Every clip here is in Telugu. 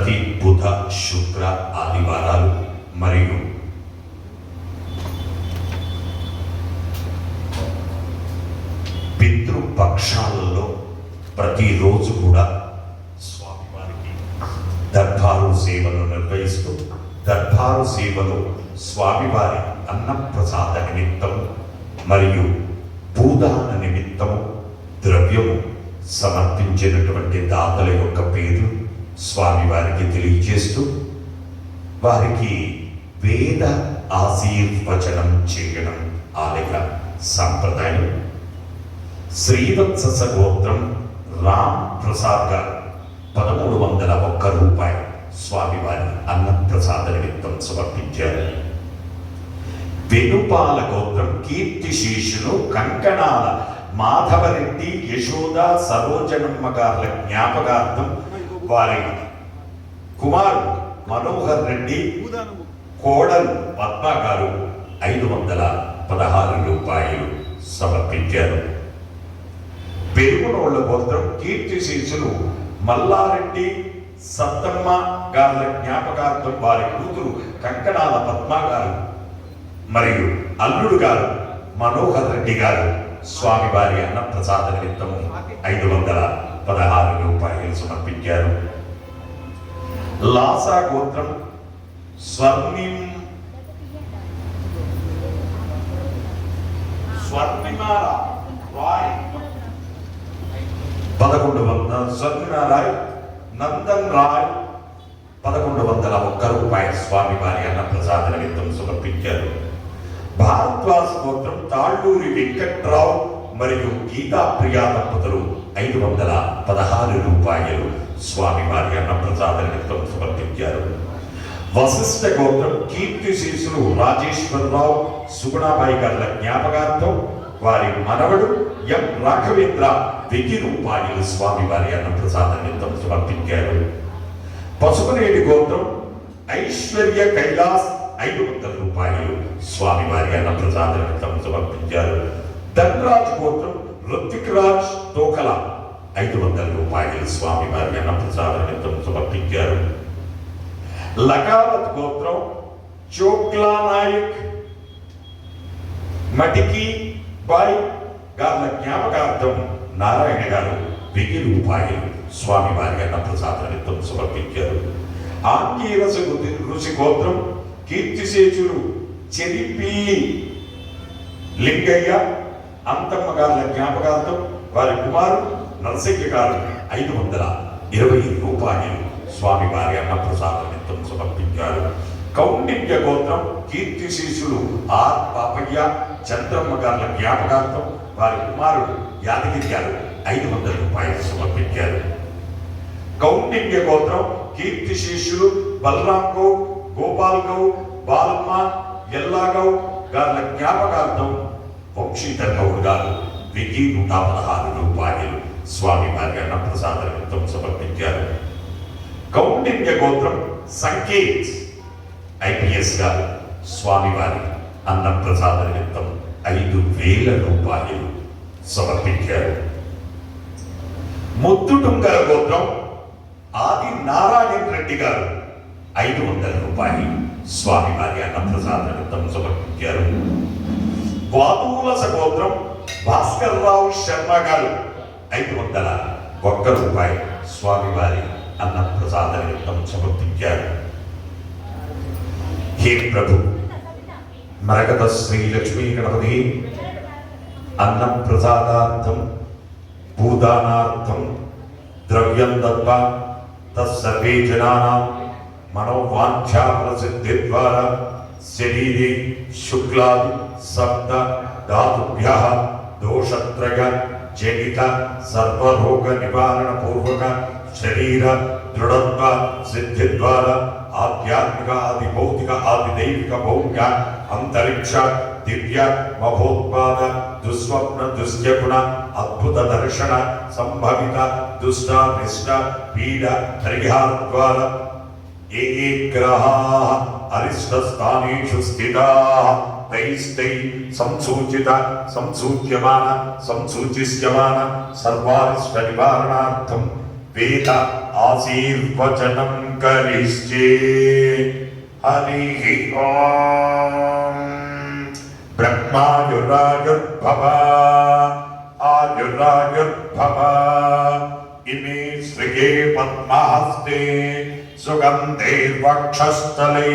ప్రతి బుధ శుక్ర ఆదివారాలు మరియు పితృపక్షాలలో ప్రతిరోజు కూడా స్వామివారికి దర్బారు సేవలు నిర్వహిస్తూ దర్బారు సేవలో స్వామివారి అన్నప్రసాద నిమిత్తం మరియు భూదాన నిమిత్తము ద్రవ్యము సమర్పించినటువంటి దాతల యొక్క పేర్లు స్వామివారికి తెలియజేస్తూ వారికి వేద ఆశీర్వచనం చేయడం ఆలయ సంప్రదాయం. శ్రీవత్స గోత్రం రామ్ ప్రసాద్ గారు 1301 రూపాయలు స్వామివారి అన్నప్రసాద నిమిత్తం సమర్పించారు. వెనుపాల గోత్రం కీర్తిశేషులు కంకణాల మాధవరెడ్డి యశోద సరోజనమ్మ గారుల జ్ఞాపకార్థం వారి కుమారుడు మనోహర్ రెడ్డి కోడలు పద్మ గారు 516 రూపాయలు సమర్పించారు. పెరుగునోళ్ల గోత్రం కీర్తిశేషులు మల్లారెడ్డి సత్తమ్మ గారుల జ్ఞాపకార్థం వారి కూతురు కంకణాల పద్మ గారు మరియు అల్లుడు గారు మనోహర్ రెడ్డి గారు స్వామివారి అన్నప్రసాద నిమిత్తము 516 రూపాయలు సమర్పించారు. లాసా గోత్రం స్వర్ణిమాల రాయ్ 1100 స్వర్ణిమారాయ్ నందన్ రాయ్ 1101 రూపాయలు స్వామివారి అన్నప్రసాద నిమిత్తం సమర్పించారు. భారద్వాజ్ గోత్రం తాళ్ళూరి వెంకట్రావు మరియు గీతా ప్రియా దంపతులు 516 రూపాయలు స్వామివారి అన్నప్రసాద నిమిత్తం సమర్పించారు. వశిష్ఠ గోత్రం కీర్తిశేషులు రాజేశ్వరరావు సుగుణాబాయి గారుల జ్ఞాపకార్థం వారి మనవడు ఎం రాఘవేంద్ర 1000 రూపాయలు స్వామివారి అన్నప్రసాద నిమిత్తం సమర్పించారు. పసుపునేటి గోత్రం ఐశ్వర్య కైలాస్ 500 రూపాయలు స్వామివారి అన్నప్రసాద నిమిత్తం సమర్పించారు. ధనరాజ్ గోత్రం రుత్విక్ రాజ్ తోకల 500 రూపాయలు స్వామివారి అన్నప్రసాద నిమిత్తం సమర్పించారు. లగావత్ గోత్రం చోక్లా నాయక్ మటికి బాయ్ గార్ల జ్ఞాపకార్థం నారాయణ గారు 1000 రూపాయలు స్వామివారి అన్నప్రసాద నిమిత్తం సమర్పించారు. ఆంగీరస ఋషి గోత్రం కీర్తిశేషులు చెరిపి లింగయ్య అంతమ్మ గారుల జ్ఞాపకార్థం వారి కుమారుడు నరసింహ గారు 520 రూపాయలు స్వామివారి అన్నప్రసాద నిమిత్తం సమర్పించారు. కౌండిన్య గోత్రం కీర్తిశేషులు ఆర్ పాపయ్య చంద్రమ్మ గారుల జ్ఞాపకార్థం వారి కుమారుడు యాదగిరి గారు 500 రూపాయలు సమర్పించారు. కౌండిన్య గోత్రం కీర్తిశేషులు బలరాం గౌడ్ గోపాల్ గౌడ్ బాలమ్మ ఎల్లాగౌడ్ గారుల జ్ఞాపకార్థం వంశీధర్ గౌడ్ గారు 1116 రూపాయలు స్వామివారి అన్నప్రసాద నిమిత్తం సమర్పించారు. కౌండిన్య గోత్రం సంకేత్ ఐపీఎస్ గారు స్వామివారి అన్నప్రసాద నిమిత్తం 5000 రూపాయలు సమర్పించారు. ముద్దుటుంగర గోత్రం ఆది నారాయణ రెడ్డి గారు 500 రూపాయలు స్వామివారి అన్నప్రసాద నిమిత్తం సమర్పించారు. వాదూలస గోత్రం భాస్కర్ రావు శర్మ గారు 501 రూపాయలు స్వామివారి అన్నప్రసాద నిమిత్తం సమర్పించారు. హే ప్రభు మరకత శ్రీ లక్ష్మీ గణపతి అన్నప్రసాదార్థం భూదానార్థం ద్రవ్యం దత్వా తత్సర్వే జనానాం మనోవాంఛా ప్రసిద్ధి ద్వారా శరీరే శుక్లాది సప్త ధాతుభ్యః దోషత్రయ జనిత సర్వరోగ నివారణ పూర్వక శరీర దృఢత్వ సిద్ధి ద్వారా ఆధ్యాత్మిక ఆది భౌతిక ఆది దైవిక భౌతిక అంతరిక్ష దివ్య మహోత్పాద దుస్వప్న దుశ్యగుణ అద్భుత దర్శన సంభవిత దుష్ట నిష్ట పీడ పరిహార ద్వారా ఏ గ్రహాః అరిష్ట స్థానేషు స్థితాః తైస్తై సంసూచిత సంసూచ్యమాన సంసూచిష్యమాన సర్వారిష్ట నివారణార్థం వేద ఆశీర్వచనం కరిష్టే హరి ఓం బ్రహ్మాయురాయుర్భవ ఆయురాయుర్భవ ఇమే శ్రియే పద్మహస్తే సుగంధైర్వక్షస్థలై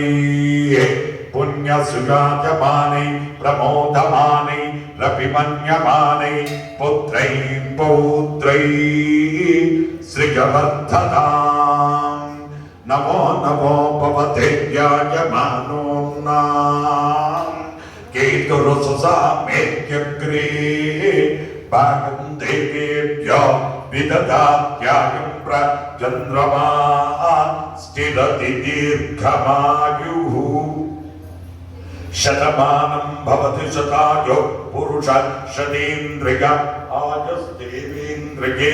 పుణ్యసుయాజమానై ప్రమోదమానై రవిమన్యమానై పుత్రై పౌత్రై శ్రియవర్ధతాం నమో నమో భవతే యాజమానోన్నాం కేతురుసుసామేత్యగ్రే భాగం దేవేభ్యో విదదాత్యాయం ప్రచంద్రమా స్థిరతి దీర్ఘమాయుః శతమానం భవతి శతాయో పురుష శతేంద్రియ ఆయుస్తేవేంద్రియే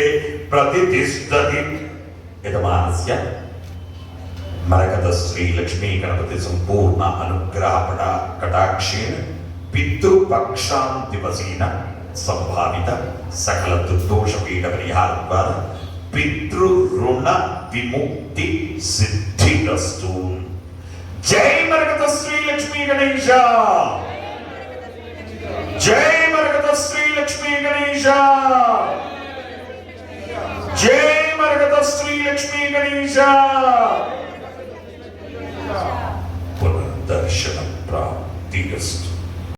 ప్రతిష్టతి యజమానస్య మరకత శ్రీ లక్ష్మీ గణపతి సంపూర్ణ అనుగ్రహపట కటాక్షేణ పితృపక్షాం దివసేన సంభావిత సకల దుర్దోష పీడ పరిహార ద్వారా పితృ రుణ విముక్తి సిద్ధిరస్తు. జై మరకత శ్రీ లక్ష్మీ గణేశ, జై మరకత శ్రీ లక్ష్మీ గణేశ, జై మరకత శ్రీ లక్ష్మీ గణేశ. పునర్దర్శన ప్రాప్తిరస్తు.